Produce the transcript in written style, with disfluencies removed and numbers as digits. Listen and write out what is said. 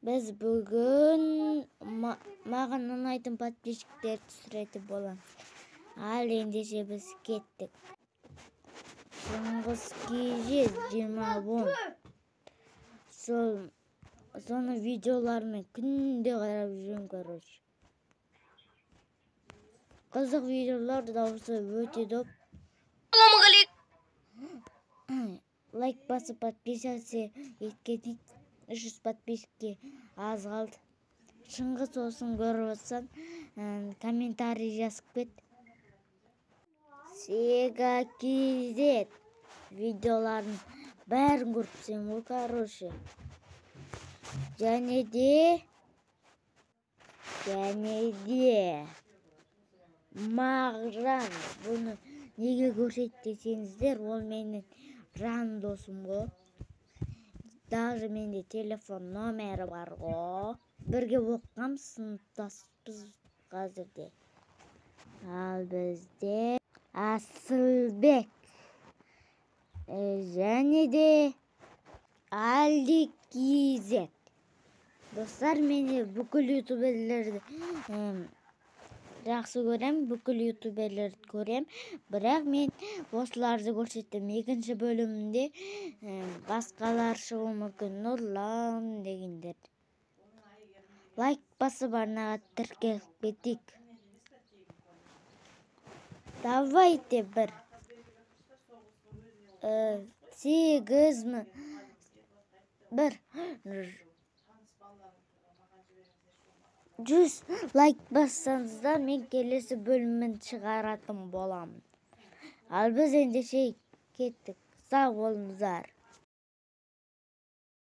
Biz bugün mаған ұнайтын подписчиктерді түсіретіп боламыз. Ал ендеше біз кеттік. Шыңғыс KG 20 соны видеолармен күнде қарап жүрем, короче. Қызық видеолар дауысы өте доп. Лайк басып подписаться еткенік. 300 подписчикке аз қалды. Шыңғыс olsun көріп отсан, комментарий жазып кет. Сега KZ видеоларын бәрін көріпсен ол, короче. Және де Мағжан, бұны неге көрсетті десеңіздер, ол менің жан досым ғой. Даже менде телефон номері бар ғой. Бірге оқығанбыз, сыныптаспыз қазірде. Ал бізде Асылбек және де Алик KZ. Достар, мен бүкіл ютуберлерді жақсы көрем, бүкіл ютуберлерді көрем. Бірақ мен осыларды көрсеттім. Екінші бөлімінде басқалар шығу мүмкін, Нұрлан дегендер. Лайк басып арнаға тіркеліп кетейік. Давайте бір 100 лайк бассаңыздар, мен келесі бөлімін шығаратын боламын. Ал біз ендеше кеттік. Сау болыңыздар.